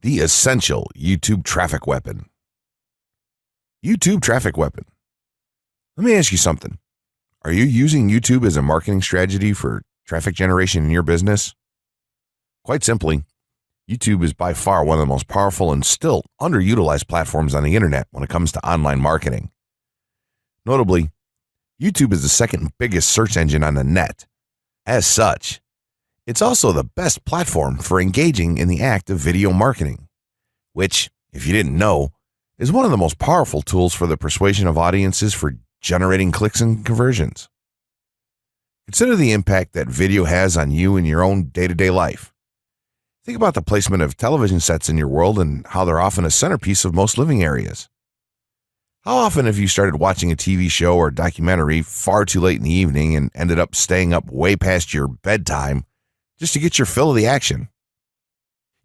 The essential YouTube traffic weapon. YouTube traffic weapon. Let me ask you something. Are you using YouTube as a marketing strategy for traffic generation in your business? Quite simply, YouTube is by far one of the most powerful and still underutilized platforms on the internet when it comes to online marketing. Notably, YouTube is the second biggest search engine on the net. As such, it's also the best platform for engaging in the act of video marketing, which, if you didn't know, is one of the most powerful tools for the persuasion of audiences for generating clicks and conversions. Consider the impact that video has on you in your own day-to-day life. Think about the placement of television sets in your world and how they're often a centerpiece of most living areas. How often have you started watching a TV show or documentary far too late in the evening and ended up staying up way past your bedtime just to get your fill of the action?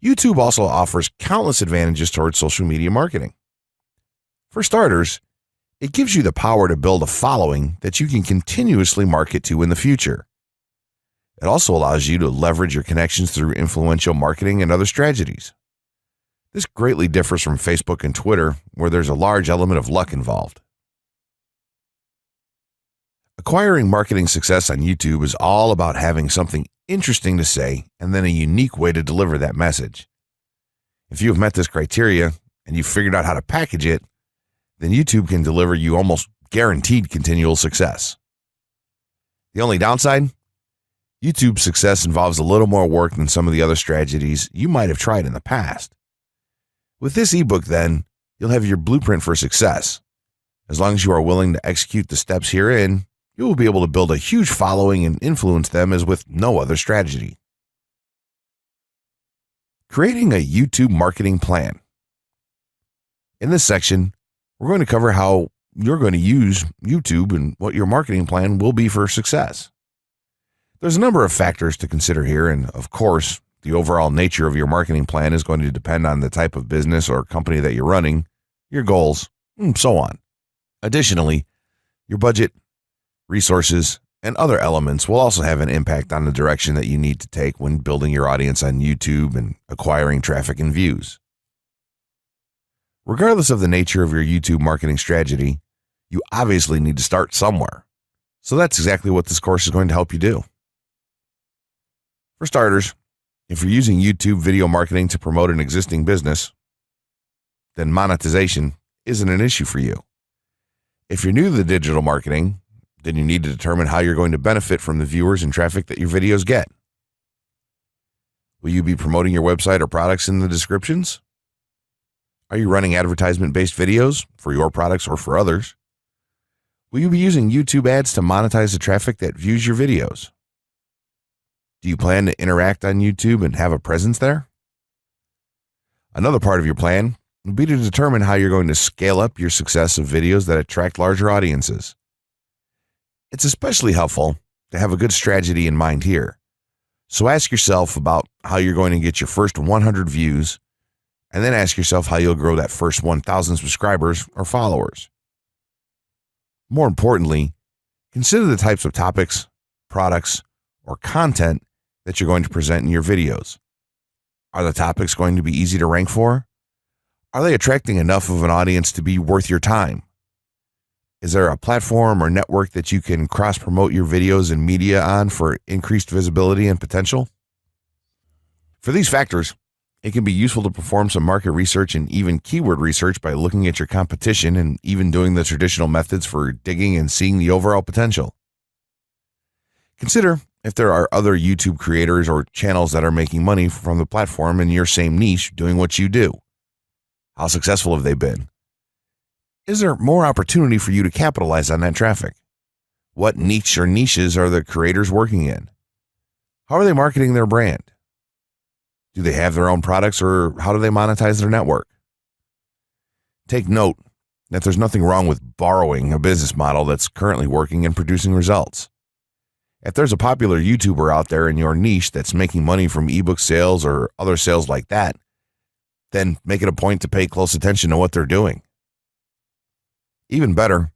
YouTube also offers countless advantages towards social media marketing. For starters, it gives you the power to build a following that you can continuously market to in the future. It also allows you to leverage your connections through influential marketing and other strategies. This greatly differs from Facebook and Twitter, where there's a large element of luck involved. Acquiring marketing success on YouTube is all about having something interesting to say and then a unique way to deliver that message. If you have met this criteria and you've figured out how to package it, then YouTube can deliver you almost guaranteed continual success. The only downside? YouTube's success involves a little more work than some of the other strategies you might have tried in the past. With this ebook, then, you'll have your blueprint for success. As long as you are willing to execute the steps herein, you will be able to build a huge following and influence them as with no other strategy. Creating a YouTube marketing plan. In this section, we're going to cover how you're going to use YouTube and what your marketing plan will be for success. There's a number of factors to consider here, and of course, the overall nature of your marketing plan is going to depend on the type of business or company that you're running, your goals, and so on. Additionally, your budget, resources, and other elements will also have an impact on the direction that you need to take when building your audience on YouTube and acquiring traffic and views. Regardless of the nature of your YouTube marketing strategy, you obviously need to start somewhere. So that's exactly what this course is going to help you do. For starters, if you're using YouTube video marketing to promote an existing business, then monetization isn't an issue for you. If you're new to the digital marketing, then you need to determine how you're going to benefit from the viewers and traffic that your videos get. Will you be promoting your website or products in the descriptions? Are you running advertisement-based videos for your products or for others? Will you be using YouTube ads to monetize the traffic that views your videos? Do you plan to interact on YouTube and have a presence there? Another part of your plan would be to determine how you're going to scale up your success of videos that attract larger audiences. It's especially helpful to have a good strategy in mind here. So ask yourself about how you're going to get your first 100 views, and then ask yourself how you'll grow that first 1,000 subscribers or followers. More importantly, consider the types of topics, products, or content that you're going to present in your videos. Are the topics going to be easy to rank for? Are they attracting enough of an audience to be worth your time? Is there a platform or network that you can cross-promote your videos and media on for increased visibility and potential? For these factors, it can be useful to perform some market research and even keyword research by looking at your competition and even doing the traditional methods for digging and seeing the overall potential. Consider if there are other YouTube creators or channels that are making money from the platform in your same niche doing what you do. How successful have they been? Is there more opportunity for you to capitalize on that traffic? What niche or niches are the creators working in? How are they marketing their brand? Do they have their own products, or how do they monetize their network? Take note that there's nothing wrong with borrowing a business model that's currently working and producing results. If there's a popular YouTuber out there in your niche that's making money from ebook sales or other sales like that, then make it a point to pay close attention to what they're doing. Even better,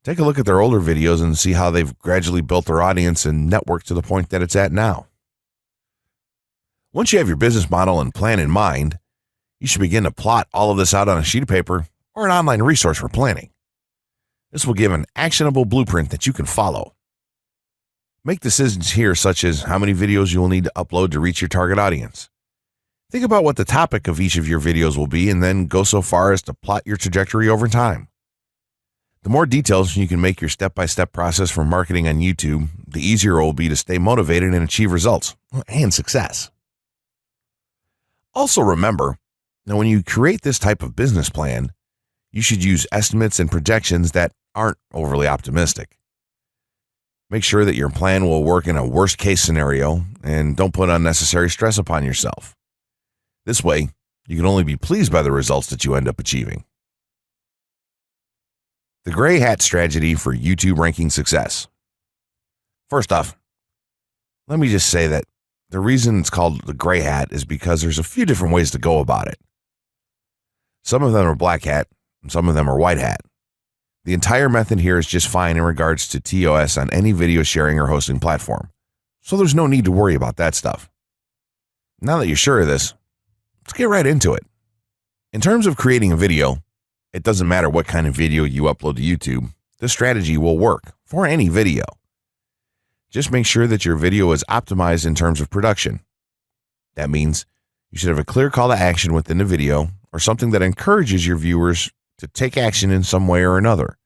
take a look at their older videos and see how they've gradually built their audience and network to the point that it's at now. Once you have your business model and plan in mind, You should begin to plot all of this out on a sheet of paper or an online resource for planning. This will give an actionable blueprint that you can follow. Make decisions here, such as how many videos you will need to upload to reach your target audience. Think about what the topic of each of your videos will be, and then go so far as to plot your trajectory over time. The more details you can make your step-by-step process for marketing on YouTube, the easier it will be to stay motivated and achieve results and success. Also remember, now when you create this type of business plan, you should use estimates and projections that aren't overly optimistic. Make sure that your plan will work in a worst-case scenario, and don't put unnecessary stress upon yourself. This way, you can only be pleased by the results that you end up achieving. The gray hat strategy for YouTube ranking success. First off, let me just say that the reason it's called the gray hat is because there's a few different ways to go about it. Some of them are black hat, and some of them are white hat. The entire method here is just fine in regards to TOS on any video sharing or hosting platform, so there's no need to worry about that stuff. Now that you're sure of this, let's get right into it. In terms of creating a video, it doesn't matter what kind of video you upload to YouTube, this strategy will work for any video. Just make sure that your video is optimized in terms of production. That means you should have a clear call to action within the video, or something that encourages your viewers to take action in some way or another.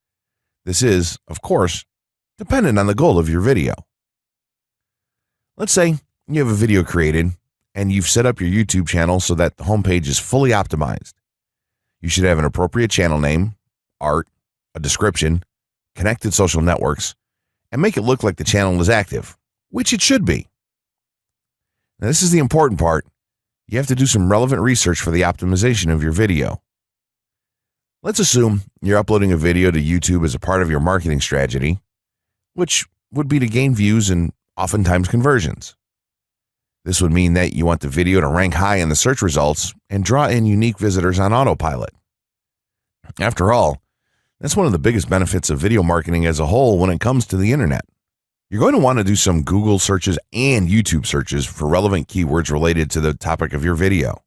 This is, of course, dependent on the goal of your video. Let's say you have a video created and you've set up your YouTube channel so that the homepage is fully optimized. You should have an appropriate channel name, art, a description, connected social networks, and make it look like the channel is active, which it should be. Now, this is the important part. You have to do some relevant research for the optimization of your video. Let's assume you're uploading a video to YouTube as a part of your marketing strategy, which would be to gain views and oftentimes conversions. This would mean that you want the video to rank high in the search results and draw in unique visitors on autopilot. After all, that's one of the biggest benefits of video marketing as a whole when it comes to the internet. You're going to want to do some Google searches and YouTube searches for relevant keywords related to the topic of your video.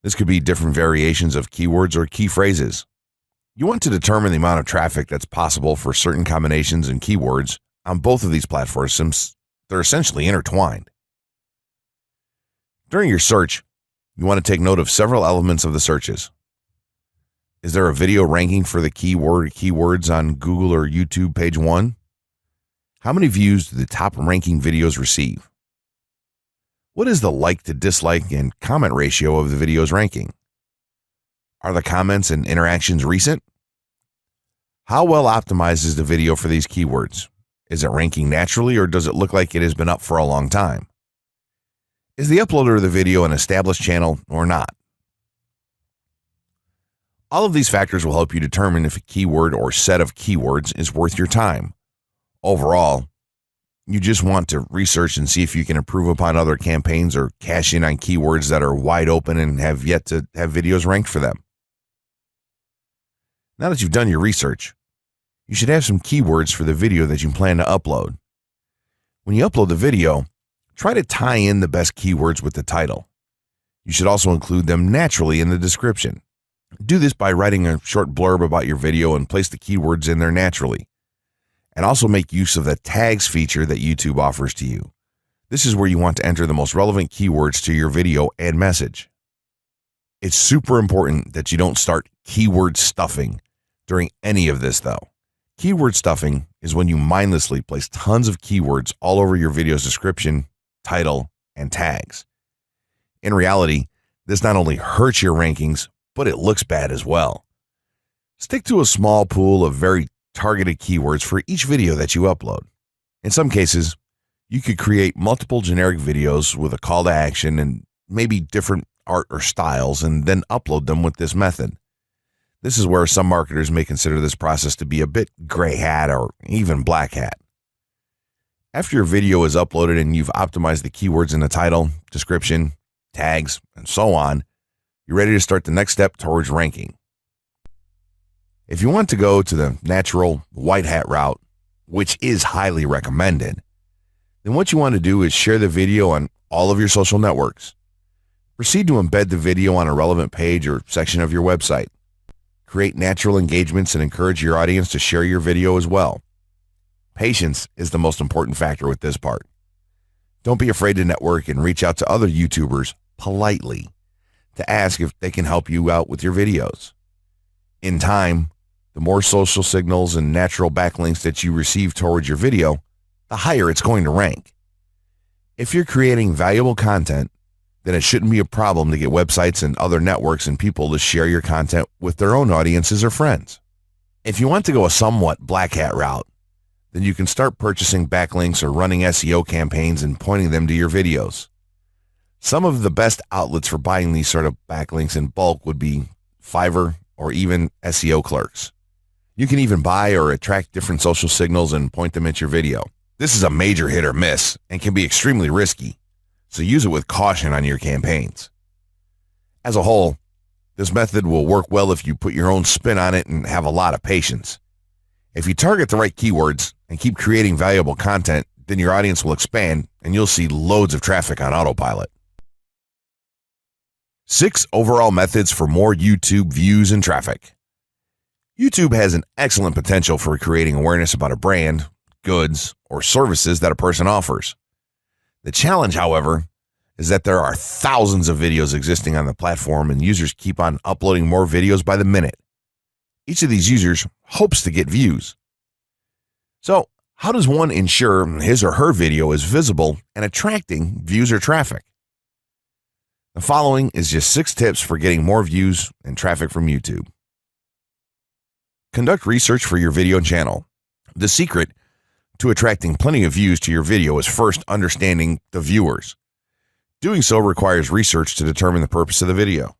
This could be different variations of keywords or key phrases. You want to determine the amount of traffic that's possible for certain combinations and keywords on both of these platforms, since they're essentially intertwined. During your search, you want to take note of several elements of the searches. Is there a video ranking for the keyword or keywords on Google or YouTube page 1? How many views do the top ranking videos receive? What is the like to dislike and comment ratio of the video's ranking? Are the comments and interactions recent? How well optimized is the video for these keywords? Is it ranking naturally, or does it look like it has been up for a long time? Is the uploader of the video an established channel or not? All of these factors will help you determine if a keyword or set of keywords is worth your time. Overall, you just want to research and see if you can improve upon other campaigns or cash in on keywords that are wide open and have yet to have videos ranked for them. Now that you've done your research, you should have some keywords for the video that you plan to upload. When you upload the video, try to tie in the best keywords with the title. You should also include them naturally in the description. Do this by writing a short blurb about your video and place the keywords in there naturally. And also make use of the tags feature that YouTube offers to you. This is where you want to enter the most relevant keywords to your video and message. It's super important that you don't start keyword stuffing during any of this, though. Keyword stuffing is when you mindlessly place tons of keywords all over your video's description, title, and tags. In reality, this not only hurts your rankings, but it looks bad as well. Stick to a small pool of very targeted keywords for each video that you upload. In some cases, you could create multiple generic videos with a call to action and maybe different art or styles, and then upload them with this method. This is where some marketers may consider this process to be a bit gray hat or even black hat. After your video is uploaded and you've optimized the keywords in the title, description, tags, and so on, you're ready to start the next step towards ranking. If you want to go to the natural white hat route, which is highly recommended, then what you want to do is share the video on all of your social networks. Proceed to embed the video on a relevant page or section of your website. Create natural engagements and encourage your audience to share your video as well. Patience is the most important factor with this part. Don't be afraid to network and reach out to other YouTubers politely to ask if they can help you out with your videos. In time, the more social signals and natural backlinks that you receive towards your video, the higher it's going to rank. If you're creating valuable content, then it shouldn't be a problem to get websites and other networks and people to share your content with their own audiences or friends. If you want to go a somewhat black hat route, then you can start purchasing backlinks or running SEO campaigns and pointing them to your videos. Some of the best outlets for buying these sort of backlinks in bulk would be Fiverr or even SEO clerks. You can even buy or attract different social signals and point them at your video. This is a major hit or miss and can be extremely risky, so use it with caution on your campaigns. As a whole, this method will work well if you put your own spin on it and have a lot of patience. If you target the right keywords and keep creating valuable content, then your audience will expand and you'll see loads of traffic on autopilot. 6 overall methods for more YouTube views and traffic. YouTube has an excellent potential for creating awareness about a brand, goods, or services that a person offers. The challenge, however, is that there are thousands of videos existing on the platform and users keep on uploading more videos by the minute. Each of these users hopes to get views. So, how does one ensure his or her video is visible and attracting views or traffic? The following is just 6 tips for getting more views and traffic from YouTube. Conduct research for your video channel. The secret to attracting plenty of views to your video is first understanding the viewers. Doing so requires research to determine the purpose of the video,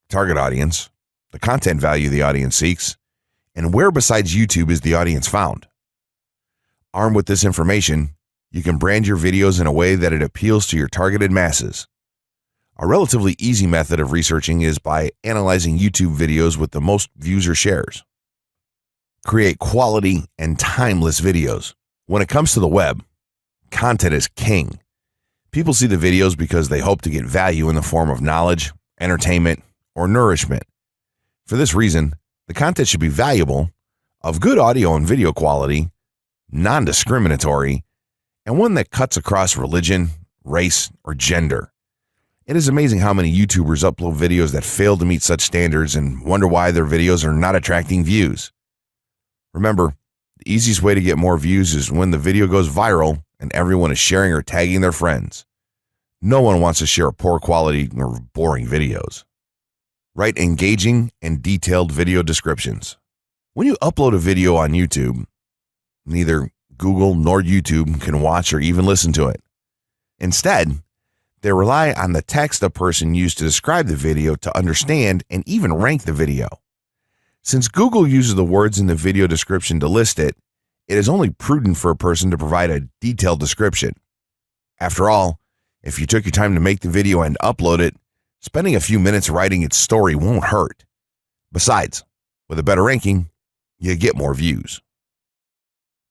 target audience, the content value the audience seeks, and where besides YouTube is the audience found. Armed with this information, you can brand your videos in a way that it appeals to your targeted masses. A relatively easy method of researching is by analyzing YouTube videos with the most views or shares. Create quality and timeless videos. When it comes to the web, content is king. People see the videos because they hope to get value in the form of knowledge, entertainment, or nourishment. For this reason, the content should be valuable, of good audio and video quality, non-discriminatory, and one that cuts across religion, race, or gender. It is amazing how many YouTubers upload videos that fail to meet such standards and wonder why their videos are not attracting views. Remember, the easiest way to get more views is when the video goes viral and everyone is sharing or tagging their friends. No one wants to share poor quality or boring videos. Write engaging and detailed video descriptions. When you upload a video on YouTube, neither Google nor YouTube can watch or even listen to it. Instead, they rely on the text a person used to describe the video to understand and even rank the video. Since Google uses the words in the video description to list it, it is only prudent for a person to provide a detailed description. After all, if you took your time to make the video and upload it, spending a few minutes writing its story won't hurt. Besides, with a better ranking, you get more views.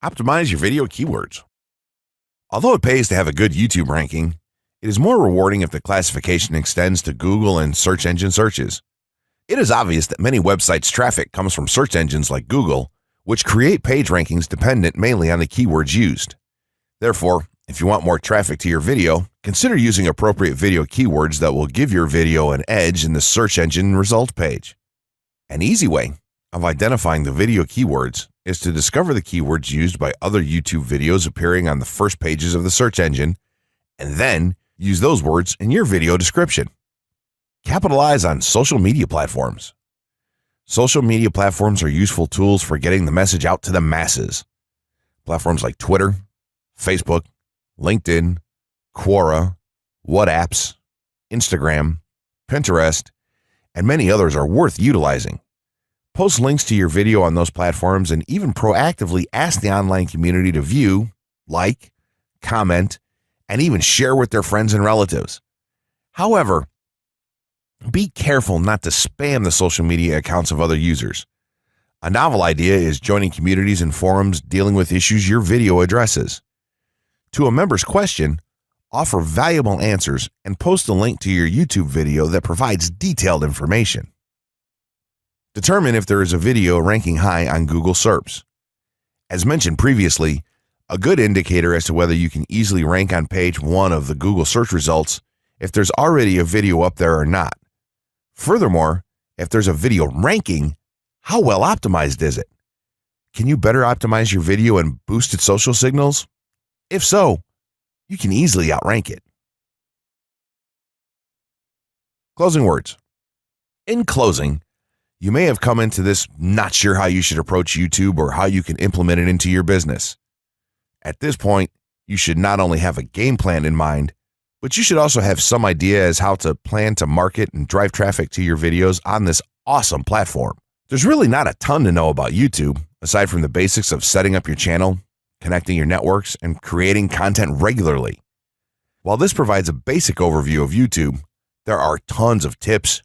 Optimize your video keywords. Although it pays to have a good YouTube ranking, it is more rewarding if the classification extends to Google and search engine searches. It is obvious that many websites' traffic comes from search engines like Google, which create page rankings dependent mainly on the keywords used. Therefore, if you want more traffic to your video, consider using appropriate video keywords that will give your video an edge in the search engine result page. An easy way of identifying the video keywords is to discover the keywords used by other YouTube videos appearing on the first pages of the search engine, and then use those words in your video description. Capitalize on social media platforms. Social media platforms are useful tools for getting the message out to the masses. Platforms like Twitter, Facebook, LinkedIn, Quora, WhatsApp, Instagram, Pinterest, and many others are worth utilizing. Post links to your video on those platforms and even proactively ask the online community to view, like, comment, and even share with their friends and relatives. However, be careful not to spam the social media accounts of other users. A novel idea is joining communities and forums dealing with issues your video addresses. To a member's question, offer valuable answers, and post a link to your YouTube video that provides detailed information. Determine if there is a video ranking high on Google SERPs. As mentioned previously, a good indicator as to whether you can easily rank on page 1 of the Google search results if there's already a video up there or not. Furthermore, if there's a video ranking, how well optimized is it? Can you better optimize your video and boost its social signals? If so, you can easily outrank it. Closing words. In closing, you may have come into this not sure how you should approach YouTube or how you can implement it into your business. At this point, you should not only have a game plan in mind, but you should also have some idea as how to plan to market and drive traffic to your videos on this awesome platform. There's really not a ton to know about YouTube, aside from the basics of setting up your channel, connecting your networks, and creating content regularly. While this provides a basic overview of YouTube, there are tons of tips,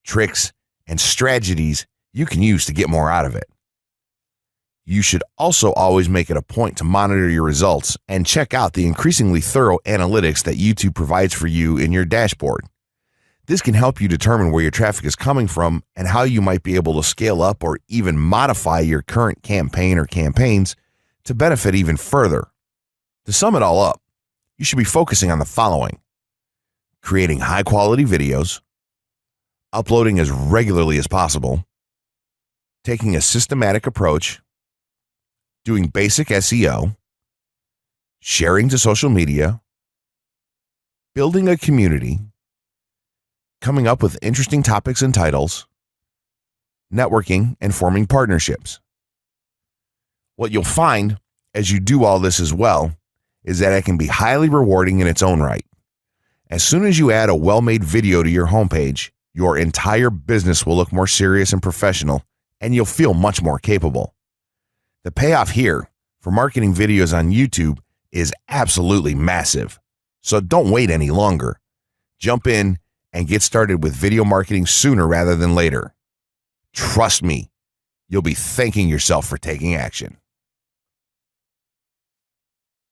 tricks, and strategies you can use to get more out of it. You should also always make it a point to monitor your results and check out the increasingly thorough analytics that YouTube provides for you in your dashboard. This can help you determine where your traffic is coming from and how you might be able to scale up or even modify your current campaign or campaigns to benefit even further. To sum it all up, you should be focusing on the following: creating high-quality videos, uploading as regularly as possible, taking a systematic approach, doing basic SEO, sharing to social media, building a community, coming up with interesting topics and titles, networking, and forming partnerships. What you'll find as you do all this as well is that it can be highly rewarding in its own right. As soon as you add a well-made video to your homepage, your entire business will look more serious and professional, and you'll feel much more capable. The payoff here for marketing videos on YouTube is absolutely massive. So don't wait any longer. Jump in and get started with video marketing sooner rather than later. Trust me, you'll be thanking yourself for taking action.